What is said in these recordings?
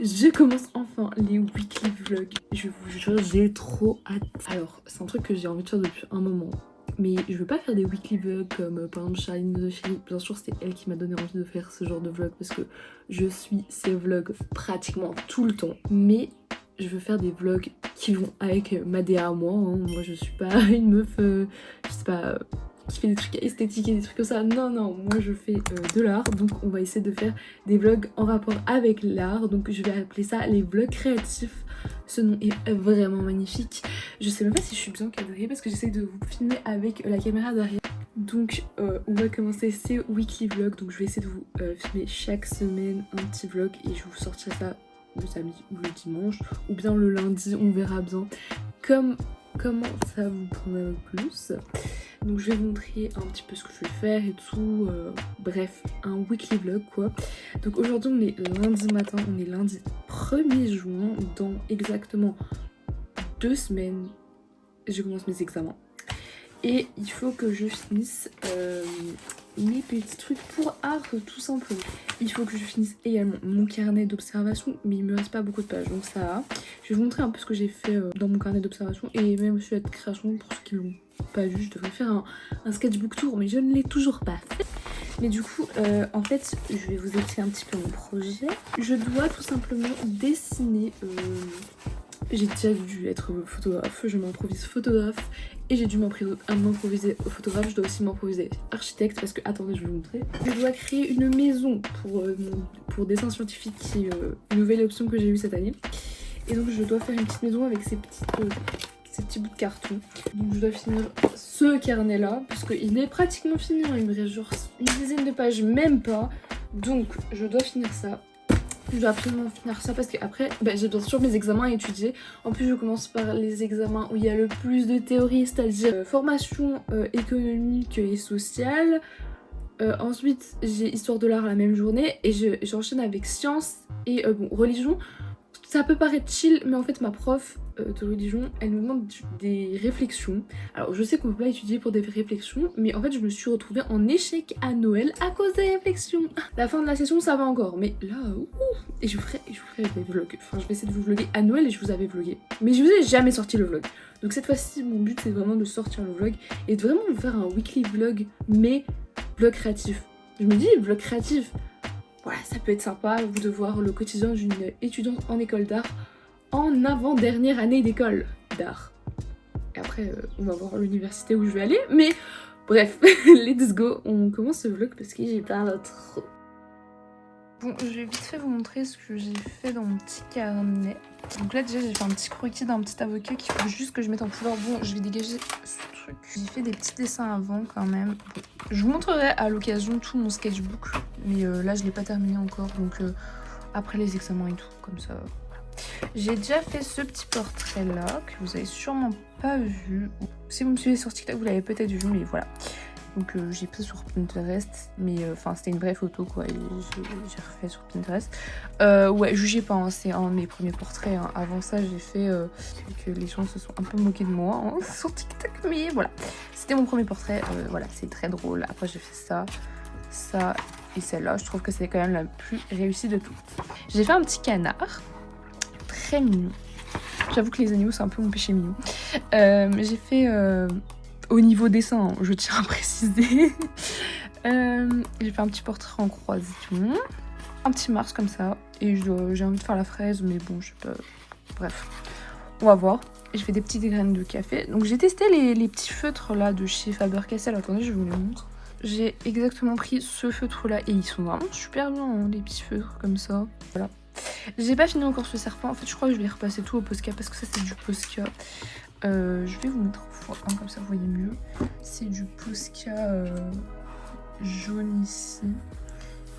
Je commence enfin les weekly vlogs. Je vous jure, j'ai trop hâte. Alors, c'est un truc que j'ai envie de faire depuis un moment. Mais je veux pas faire des weekly vlogs comme par exemple Charline de Chérie. Bien sûr, c'était elle qui m'a donné envie de faire ce genre de vlog parce que je suis ses vlogs pratiquement tout le temps. Mais je veux faire des vlogs qui vont avec ma DA à moi. Hein. Moi, je suis pas une meuf, je sais pas, qui fait des trucs esthétiques et des trucs comme ça. Non, non, moi je fais de l'art. Donc, on va essayer de faire des vlogs en rapport avec l'art. Donc, je vais appeler ça les vlogs créatifs. Ce nom est vraiment magnifique. Je sais même pas si je suis bien cadrée parce que j'essaie de vous filmer avec la caméra derrière. Donc on va commencer ces weekly vlogs. Donc je vais essayer de vous filmer chaque semaine un petit vlog et je vous sortirai ça le samedi ou le dimanche ou bien le lundi, on verra bien comment ça vous prendra le plus. Donc je vais vous montrer un petit peu ce que je vais faire et tout, bref, un weekly vlog quoi. Donc aujourd'hui on est lundi matin, on est lundi 1er juin, dans exactement 2 semaines, je commence mes examens. Et il faut que je finisse mes petits trucs pour art tout simplement. Il faut que je finisse également mon carnet d'observation, mais il me reste pas beaucoup de pages, donc ça va. Je vais vous montrer un peu ce que j'ai fait dans mon carnet d'observation et même celui de création pour ceux qui l'ont pas vu. Je devrais faire un sketchbook tour, mais je ne l'ai toujours pas fait. Mais du coup, en fait, je vais vous écrire un petit peu mon projet. Je dois tout simplement dessiner... J'ai déjà dû être photographe, je m'improvise photographe et j'ai dû m'improviser photographe, je dois aussi m'improviser architecte parce que, attendez, je vais vous montrer. Je dois créer une maison pour dessin scientifique qui est une nouvelle option que j'ai eue cette année. Et donc je dois faire une petite maison avec ces petits bouts de carton. Donc je dois finir ce carnet là, parce qu'il est pratiquement fini, hein. Il me reste genre une dizaine de pages, même pas. Donc je dois finir ça. Je dois absolument finir ça parce qu'après, j'ai bien sûr mes examens à étudier. En plus, je commence par les examens où il y a le plus de théorie, c'est-à-dire formation économique et sociale. Ensuite, j'ai histoire de l'art la même journée et j'enchaîne avec sciences et religion. Ça peut paraître chill, mais en fait ma prof de religion, elle nous demande des réflexions. Alors je sais qu'on peut pas étudier pour des réflexions, mais en fait je me suis retrouvée en échec à Noël à cause des réflexions. La fin de la session ça va encore, mais là, et je vous ferai des vlogs. Enfin je vais essayer de vous vlogger à Noël et je vous avais vlogué. Mais je vous ai jamais sorti le vlog. Donc cette fois-ci mon but c'est vraiment de sortir le vlog et de vraiment vous faire un weekly vlog, mais vlog créatif. Je me dis vlog créatif. Voilà, ça peut être sympa de voir le quotidien d'une étudiante en école d'art en avant-dernière année d'école d'art. Et après, on va voir l'université où je vais aller. Mais bref, let's go. On commence ce vlog parce que j'ai parlé trop. Bon, je vais vite fait vous montrer ce que j'ai fait dans mon petit carnet. Donc là déjà j'ai fait un petit croquis d'un petit avocat qu'il faut juste que je mette en couleur. Bon, je vais dégager ce truc. J'ai fait des petits dessins avant quand même. Bon, je vous montrerai à l'occasion tout mon sketchbook. Mais là je l'ai pas terminé encore. Donc après les examens et tout, comme ça. Voilà. J'ai déjà fait ce petit portrait là que vous avez sûrement pas vu. Si vous me suivez sur TikTok vous l'avez peut-être vu, mais voilà. Donc j'ai pris sur Pinterest, mais enfin c'était une vraie photo quoi, et j'ai refait sur Pinterest. Ouais, jugez pas, hein, c'est un de mes premiers portraits. Hein. Avant ça j'ai fait que les gens se sont un peu moqués de moi hein, sur TikTok, mais voilà. C'était mon premier portrait, voilà, c'est très drôle. Après j'ai fait ça et celle-là. Je trouve que c'est quand même la plus réussie de toutes. J'ai fait un petit canard, très mignon. J'avoue que les animaux c'est un peu mon péché mignon. J'ai fait... au niveau dessin, je tiens à préciser. J'ai fait un petit portrait en croisillon. Un petit Mars comme ça. Et j'ai envie de faire la fraise, mais bon, je sais pas. Bref, on va voir. Et je fais des petites graines de café. Donc j'ai testé les petits feutres là de chez Faber-Castell. Attendez, je vous les montre. J'ai exactement pris ce feutre là. Et ils sont vraiment super bien, hein, les petits feutres comme ça. Voilà. J'ai pas fini encore ce serpent. En fait, je crois que je vais repasser tout au Posca parce que ça, c'est du Posca. Je vais vous mettre en x1 comme ça vous voyez mieux. C'est du Posca jaune ici.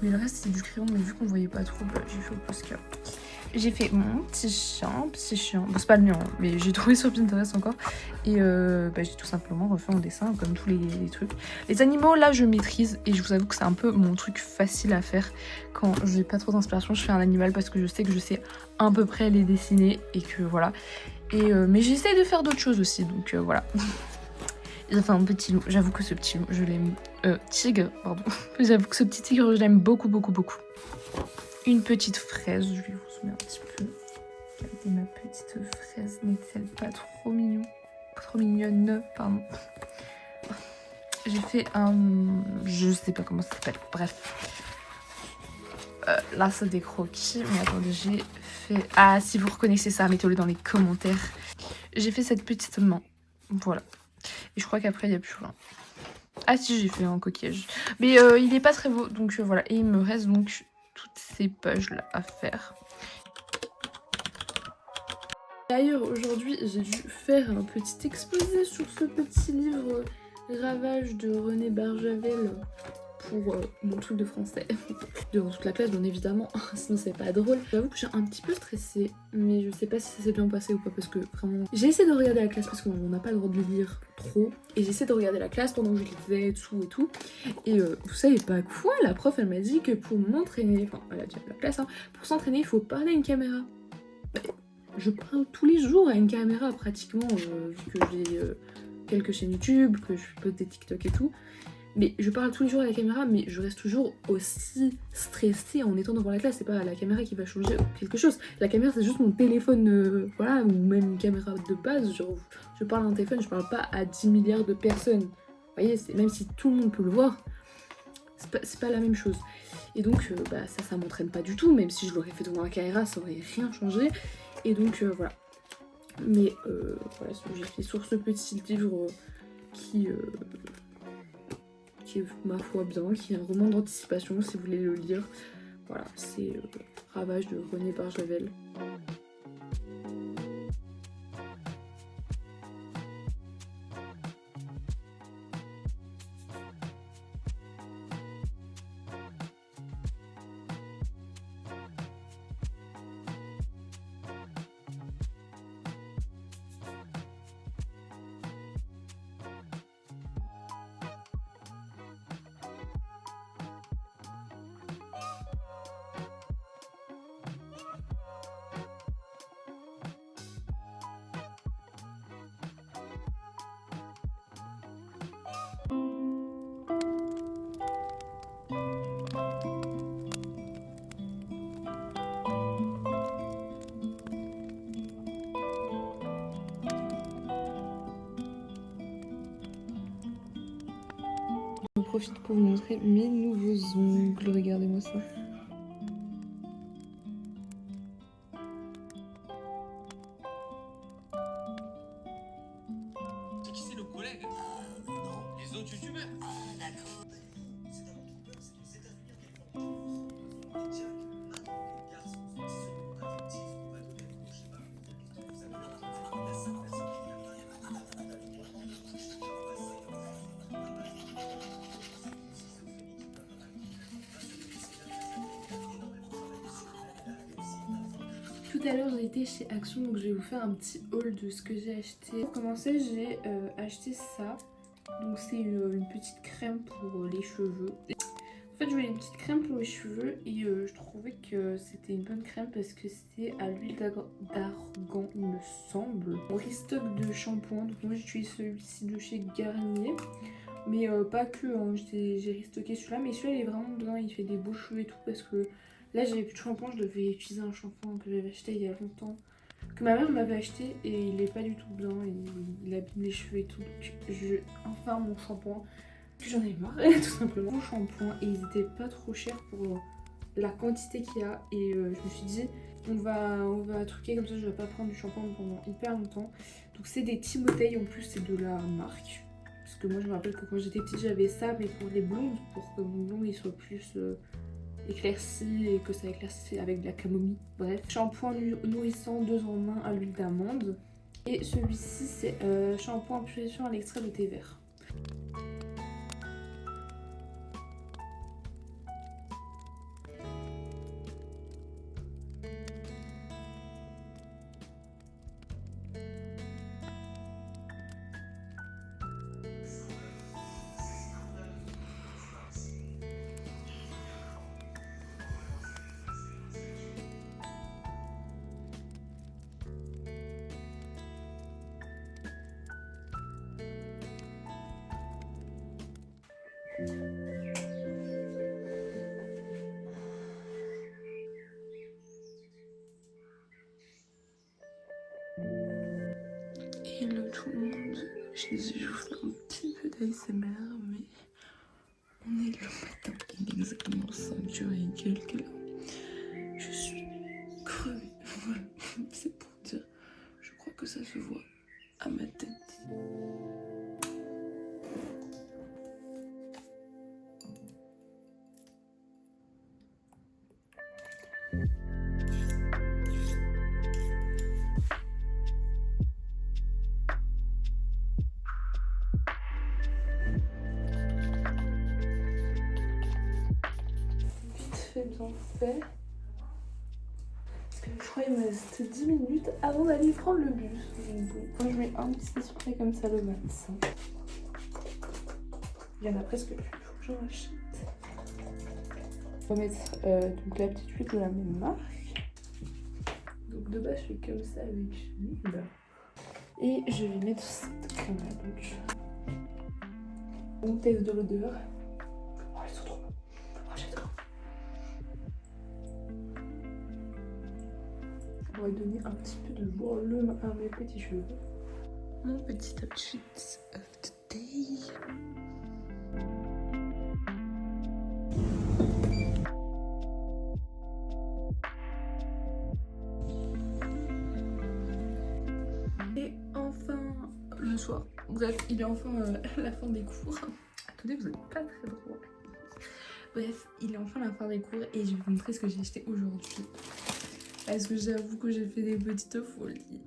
Mais le reste c'est du crayon, mais vu qu'on voyait pas trop, bah, j'ai fait au Posca. J'ai fait mon petit chien. Bon, c'est pas le mien, hein, mais j'ai trouvé sur Pinterest encore. Et j'ai tout simplement refait en dessin comme tous les trucs. Les animaux là je maîtrise et je vous avoue que c'est un peu mon truc facile à faire. Quand j'ai pas trop d'inspiration, je fais un animal parce que je sais à peu près les dessiner et que voilà. Mais j'essaie de faire d'autres choses aussi, donc voilà. J'ai fait un petit loup, j'avoue que ce petit loup, je l'aime... tigre, pardon. J'avoue que ce petit tigre, je l'aime beaucoup, beaucoup, beaucoup. une petite fraise, je vais vous zoomer un petit peu. Regardez ma petite fraise, n'est-elle pas trop mignon? Trop mignonne, pardon. J'ai fait un... je sais pas comment ça s'appelle, bref. Là, c'est des croquis, mais attendez, j'ai fait... Ah, si vous reconnaissez ça, mettez-le dans les commentaires. J'ai fait cette petite main, voilà. Et je crois qu'après, il n'y a plus rien. Ah si, j'ai fait un coquillage. Mais il est pas très beau, donc voilà. Et il me reste donc toutes ces pages-là à faire. D'ailleurs, aujourd'hui, j'ai dû faire un petit exposé sur ce petit livre Ravage de René Barjavel pour mon truc de français. Devant toute la classe, bien évidemment, sinon c'est pas drôle. J'avoue que je suis un petit peu stressée, mais je sais pas si ça s'est bien passé ou pas, parce que vraiment... J'ai essayé de regarder la classe parce qu'on n'a pas le droit de le lire trop, et j'ai essayé de regarder la classe pendant que je lisais et tout, et vous savez pas quoi, la prof elle m'a dit que pour m'entraîner, enfin elle a dit à la classe, hein, pour s'entraîner il faut parler à une caméra. Bah, je parle tous les jours à une caméra pratiquement, vu que j'ai quelques chaînes YouTube, que je poste des TikTok et tout. Mais je parle tous les jours à la caméra, mais je reste toujours aussi stressée en étant devant la classe. C'est pas la caméra qui va changer quelque chose. La caméra, c'est juste mon téléphone, voilà, ou même une caméra de base. Genre, je parle à un téléphone, je parle pas à 10 milliards de personnes. Vous voyez, même si tout le monde peut le voir, c'est pas la même chose. Et donc, bah, ça m'entraîne pas du tout. Même si je l'aurais fait devant la caméra, ça aurait rien changé. Et donc, voilà. Mais voilà, j'ai fait sur ce petit livre qui est ma foi bien, qui est un roman d'anticipation si vous voulez le lire. Voilà, c'est Ravage de René Barjavel. J'en profite pour vous montrer mes nouveaux ongles, regardez-moi ça. C'est qui, c'est nos collègues? Non. Les autres youtubeurs? D'accord. Tout à l'heure j'ai été chez Action, donc je vais vous faire un petit haul de ce que j'ai acheté. Pour commencer, j'ai acheté ça. Donc c'est une petite crème pour les cheveux. En fait je voulais une petite crème pour les cheveux et je trouvais que c'était une bonne crème parce que c'est à l'huile d'argan il me semble. On restock de shampoing, donc moi j'utilise celui-ci de chez Garnier. Mais pas que, hein. J'ai restocké celui-là, mais celui-là il est vraiment bien, il fait des beaux cheveux et tout parce que là j'avais plus de shampoing, je devais utiliser un shampoing que j'avais acheté il y a longtemps, que ma mère m'avait acheté et il est pas du tout bien, il abîme les cheveux et tout, donc je enfin mon shampoing, que j'en ai marre tout simplement. Mon shampoing et ils étaient pas trop chers pour la quantité qu'il y a et je me suis dit on va truquer comme ça, je vais pas prendre du shampoing pendant hyper longtemps. Donc c'est des Timothée, en plus c'est de la marque. Parce que moi je me rappelle que quand j'étais petite j'avais ça mais pour les blondes, pour que mon blond il soit plus éclairci et que ça éclaircisse avec de la camomille. Bref, shampoing nourrissant 2 en 1 à l'huile d'amande. Et celui-ci c'est shampoing purifiant à l'extrait de thé vert. Hello tout le monde, je vous fais un petit peu d'ASMR, mais on est le matin, il est exactement 5h et quelques là. Je suis crevée, voilà, c'est pour dire, je crois que ça se voit à ma tête. Bien fait. Parce que je crois qu'il me reste 10 minutes avant d'aller prendre le bus. Donc, je mets un petit spray comme ça le matin. Il y en a presque plus, il faut que j'en achète. On va mettre donc la petite huile de la même marque. Donc de base je fais comme ça avec l'huile. Et je vais mettre cette crème là. Donc on teste de l'odeur. Oh elles sont trop bonnes. Oh j'adore. On va donner un petit peu de volume à mes petits cheveux. Mon petit outfit of the day. Et enfin le soir. Bref, il est enfin la fin des cours. Attendez, vous n'êtes pas très drôle. Bref, il est enfin la fin des cours et je vais vous montrer ce que j'ai acheté aujourd'hui. Parce que j'avoue que j'ai fait des petites folies.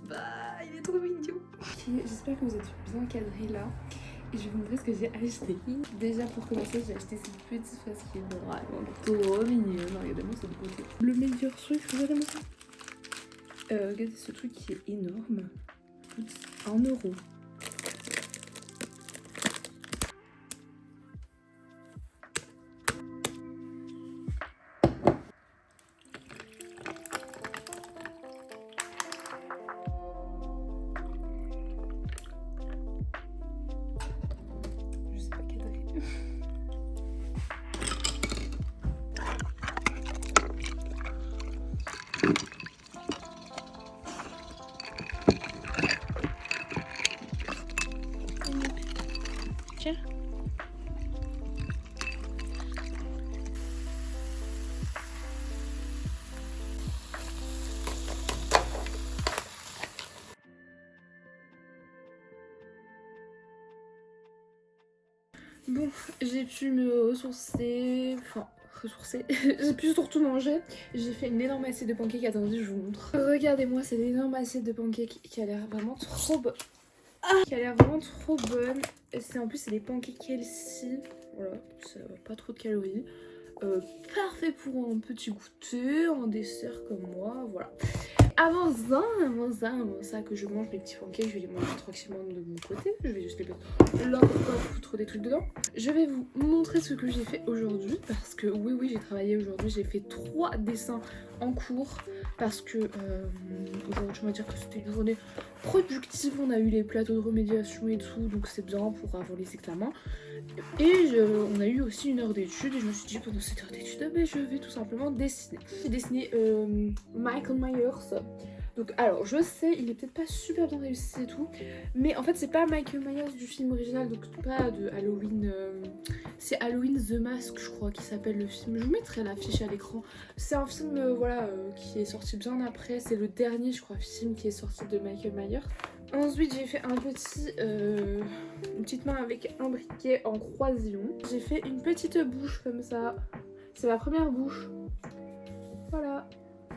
Bah, il est trop mignon. Okay, j'espère que vous êtes bien cadrés là. Et je vais vous montrer ce que j'ai acheté. Déjà pour commencer, j'ai acheté cette petite face qui est vraiment trop mignonne. Regardez-moi cette beauté. Le meilleur truc, regardez-moi ça. Regardez ce truc qui est énorme. Coûte 1€. Tiens. Bon, j'ai pu me ressourcer, j'ai pu surtout manger. J'ai fait une énorme assiette de pancakes, attendez je vous montre. Regardez-moi cette énorme assiette de pancakes qui a l'air vraiment trop bonne. En plus c'est des pancakes healthy, voilà, ça n'a pas trop de calories. Parfait pour un petit goûter, un dessert comme moi, voilà. Avant ça que je mange mes petits pancakes, je vais les manger tranquillement de mon côté. Je vais juste les mettre là pour pas foutre des trucs dedans. Je vais vous montrer ce que j'ai fait aujourd'hui parce que oui j'ai travaillé aujourd'hui. J'ai fait 3 dessins en cours parce que aujourd'hui on va dire que c'était une journée productive. On a eu les plateaux de remédiation et tout, donc c'est bien pour avoir les examens. Et on a eu aussi une heure d'études et je me suis dit pendant cette heure d'études je vais tout simplement dessiner. J'ai dessiné Michael Myers. Donc alors je sais il est peut-être pas super bien réussi et tout, mais en fait c'est pas Michael Myers du film original, donc pas de Halloween, c'est Halloween The Mask je crois qui s'appelle le film. Je vous mettrai l'affiche à l'écran. C'est un film qui est sorti bien après, c'est le dernier je crois film qui est sorti de Michael Myers. Ensuite j'ai fait une petite main avec un briquet en croisillon. J'ai fait une petite bouche comme ça. C'est ma première bouche. Voilà.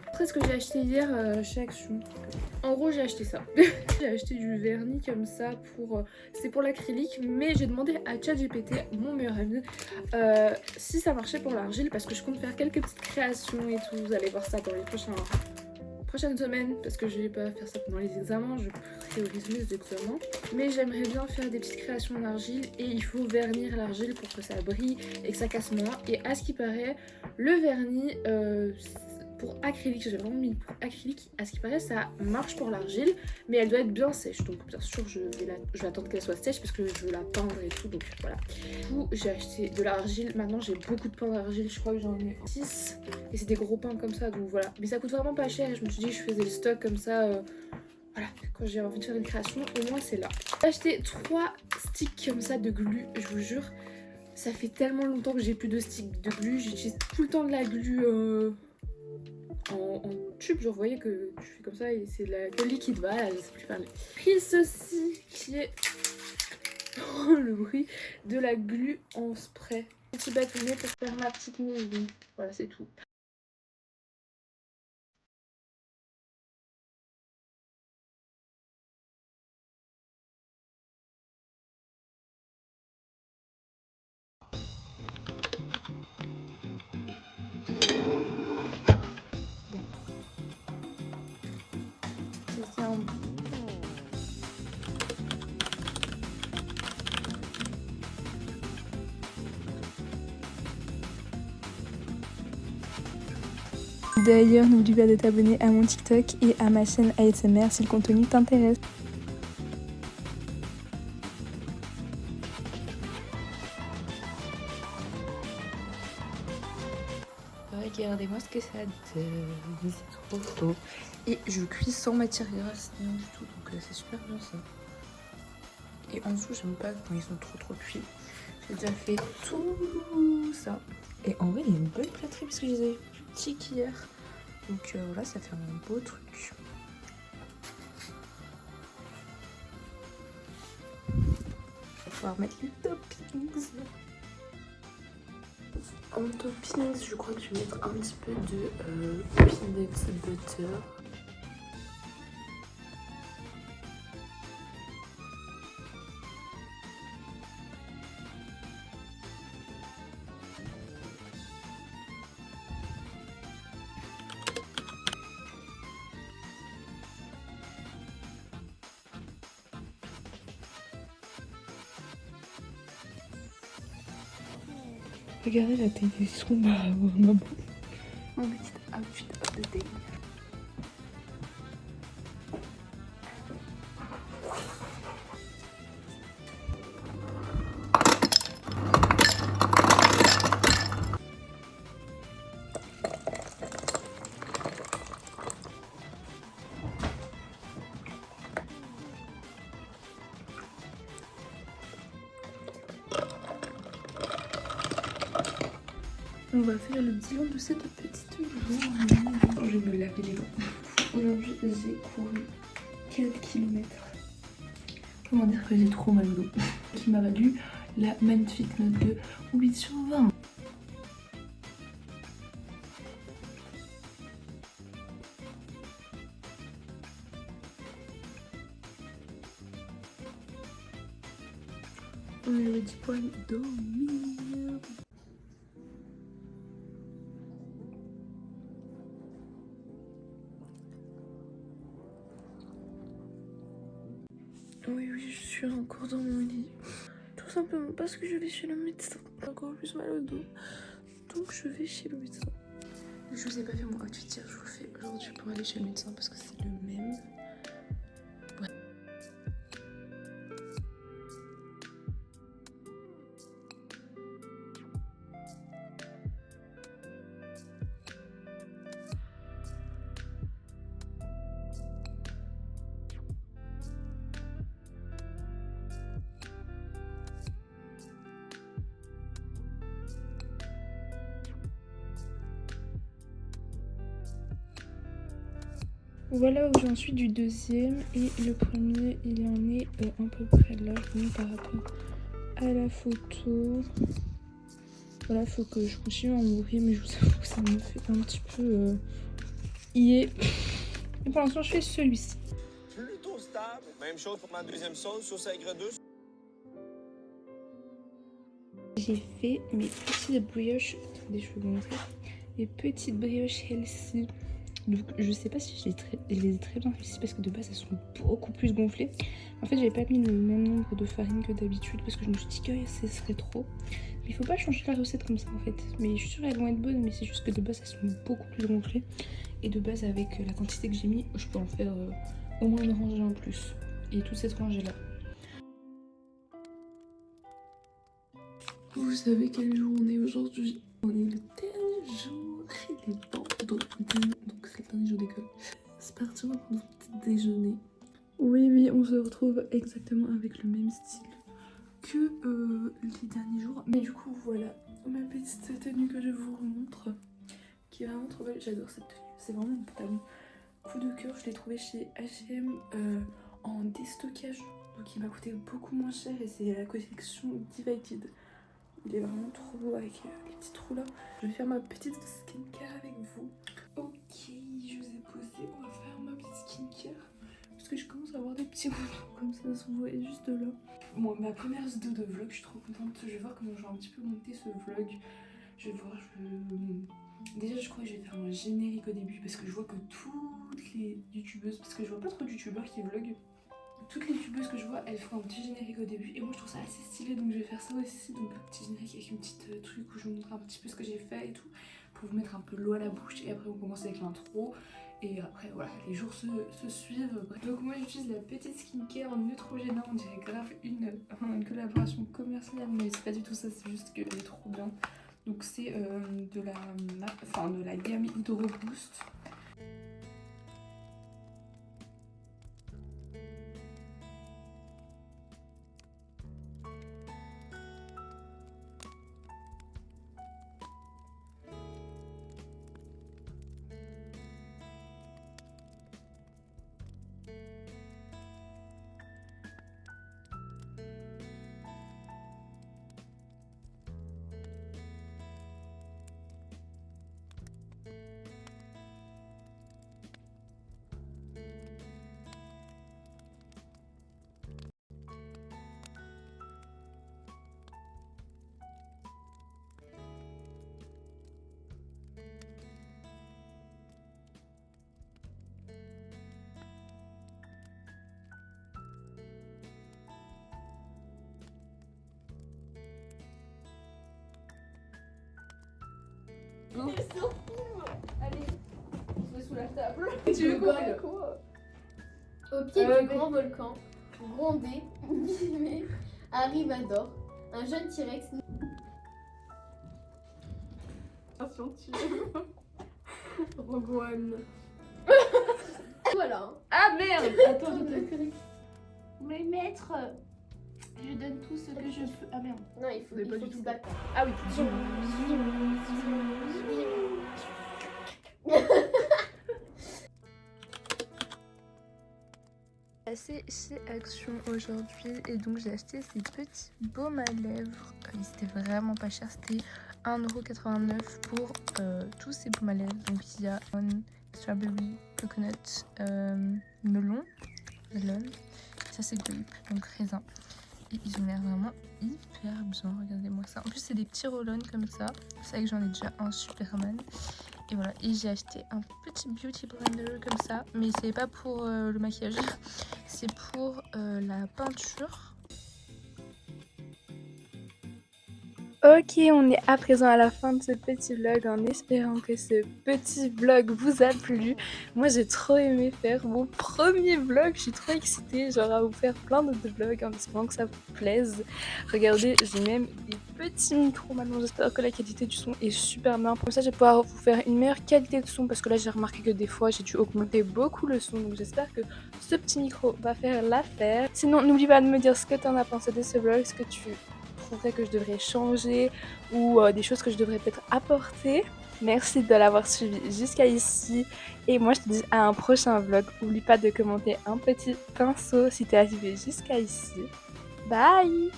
Après ce que j'ai acheté hier chez Action. En gros j'ai acheté ça. J'ai acheté du vernis comme ça c'est pour l'acrylique, mais j'ai demandé à ChatGPT, mon meilleur ami, si ça marchait pour l'argile parce que je compte faire quelques petites créations et tout. Vous allez voir ça dans les prochaines semaines parce que je vais pas faire ça pendant les examens, je priorise mes examens, mais j'aimerais bien faire des petites créations en argile et il faut vernir l'argile pour que ça brille et que ça casse moins. Et à ce qui paraît le vernis pour acrylique, j'ai vraiment mis pour acrylique, à ce qui paraît ça marche pour l'argile, mais elle doit être bien sèche, donc bien sûr je vais attendre qu'elle soit sèche parce que je veux la peindre et tout, donc voilà. Du coup j'ai acheté de l'argile, maintenant j'ai beaucoup de pain d'argile, je crois que j'en ai 6 et c'est des gros pains comme ça, donc voilà. Mais ça coûte vraiment pas cher et je me suis dit que je faisais le stock comme ça, voilà, quand j'ai envie de faire une création, au moins c'est là. J'ai acheté 3 sticks comme ça de glu, je vous jure. Ça fait tellement longtemps que j'ai plus de sticks de glu. J'utilise tout le temps de la glu en tube. Genre, vous voyez que je fais comme ça et c'est de la glu liquide. Voilà, je sais plus parler. J'ai pris ceci qui est le bruit de la glu en spray. Un petit bâtonnet pour faire ma petite maison. Voilà, c'est tout. C'est un... D'ailleurs, n'oublie pas de t'abonner à mon TikTok et à ma chaîne ASMR si le contenu t'intéresse. Regardez-moi ce que ça donne, c'est trop beau. Et je cuis sans matière grasse, rien du tout, donc c'est super bien ça. Et en dessous, j'aime pas quand ils sont trop cuits. J'ai déjà fait tout ça. Et en vrai, il y a une bonne plâtrée parce que je les avais plus petits qu'hier. Donc voilà, ça fait un beau truc. On va pouvoir mettre les toppings. En toppings, je crois que je vais mettre un petit peu de peanut butter. Regardez la taille des sons par rapport à ma bouche. Mon petit outfit of the day. On va faire le bilan de cette petite journée. Je vais me laver les mains. Aujourd'hui, j'ai couru 4 km. Comment dire que j'ai trop mal au dos. Qui m'a valu la magnifique note de 8 sur 20. On est ready pour aller dormir. Oui, je suis encore dans mon lit. Tout simplement parce que je vais chez le médecin. J'ai encore plus mal au dos. Donc je vais chez le médecin. Je vous ai pas fait mon outfit hier, je vous le fais aujourd'hui pour aller chez le médecin parce que c'est le même. Ouais. Voilà où j'en suis du deuxième et le premier il en est à peu près là par rapport à la photo. Voilà, faut que je continue à en mourir mais je vous avoue que ça me fait un petit peu et pour l'instant je fais celui-ci. Plutôt stable. Même chose pour ma deuxième sauce, sauce aigre douce. J'ai fait mes petites brioches, attendez je vais vous montrer, les petites brioches healthy. Donc je sais pas si je les ai très bien réussies parce que de base elles sont beaucoup plus gonflées. En fait j'avais pas mis le même nombre de farine que d'habitude parce que je me suis dit que ce serait trop. Mais il faut pas changer la recette comme ça en fait. Mais je suis sûre qu'elles vont être bonnes, mais c'est juste que de base elles sont beaucoup plus gonflées. Et de base avec la quantité que j'ai mis, je peux en faire au moins une rangée en plus. Et toute cette rangée là. Vous savez quel jour on est aujourd'hui? On est le dernier jour, il est vendredi, donc c'est le dernier jour d'école. C'est parti pour notre petit déjeuner. Oui, on se retrouve exactement avec le même style que les derniers jours. Mais du coup, voilà ma petite tenue que je vous remontre, qui est vraiment trop belle. J'adore cette tenue. C'est vraiment mon pantalon coup de cœur. Je l'ai trouvé chez H&M en déstockage. Donc il m'a coûté beaucoup moins cher et c'est la collection Divided. Il est vraiment trop beau avec les petits trous là. Je vais faire ma petite skincare avec vous. Ok, je vous ai posé. On va faire ma petite skincare. Parce que je commence à avoir des petits boutons comme ça se voit juste là. Bon, ma première vidéo de vlog, je suis trop contente. Je vais voir comment je vais un petit peu monter ce vlog. Je vais voir, déjà je crois que je vais faire un générique au début parce que je vois que toutes les youtubeuses, parce que je vois pas trop de youtubeurs qui vloguent, toutes les youtubeuses que je vois elles font un petit générique au début et moi je trouve ça assez stylé, donc je vais faire ça aussi, donc un petit générique avec une petite truc où je vous montre un petit peu ce que j'ai fait et tout pour vous mettre un peu l'eau à la bouche et après on commence avec l'intro et après voilà les jours se suivent. Donc moi j'utilise la petite skincare en Neutrogena, on dirait grave une collaboration commerciale mais c'est pas du tout ça, c'est juste qu'elle est trop bien. Donc c'est de la gamme Hydro Boost. Allez, on se met sous la table. Tu veux quoi? Au pied du grand volcan, grondé, guillemets, arrive Ador, un jeune T-Rex. Attention, tu Rogue One. Voilà. Ah merde! Attends, Mais maître, je donne tout ce que je peux. Ah merde. Non, il faut pas du qu'il tout. se batte. Ah oui. Passé chez Action aujourd'hui et donc j'ai acheté ces petits baumes à lèvres. Ils étaient vraiment pas chers, c'était 1,89€ pour tous ces baumes à lèvres. Donc il y a strawberry, coconut, melon, ça c'est grape, donc raisin. Et ils ont l'air vraiment hyper bien, regardez-moi ça. En plus c'est des petits roll-on comme ça, c'est vrai que j'en ai déjà un Superman. Et voilà, et j'ai acheté un petit beauty blender comme ça, mais c'est pas pour le maquillage, c'est pour la peinture. Ok, on est à présent à la fin de ce petit vlog en espérant que ce petit vlog vous a plu. Moi j'ai trop aimé faire mon premier vlog, je suis trop excitée genre à vous faire plein d'autres vlogs en espérant que ça vous plaise. Regardez, j'ai même des petits micros maintenant, j'espère que la qualité du son est super bien. Comme ça je vais pouvoir vous faire une meilleure qualité de son parce que là j'ai remarqué que des fois j'ai dû augmenter beaucoup le son, donc j'espère que ce petit micro va faire l'affaire. Sinon n'oublie pas de me dire ce que tu en as pensé de ce vlog, ce que tu trouverais que je devrais changer ou des choses que je devrais peut-être apporter. Merci de l'avoir suivi jusqu'à ici et moi je te dis à un prochain vlog. N'oublie pas de commenter un petit pinceau si t'es arrivé jusqu'à ici. Bye!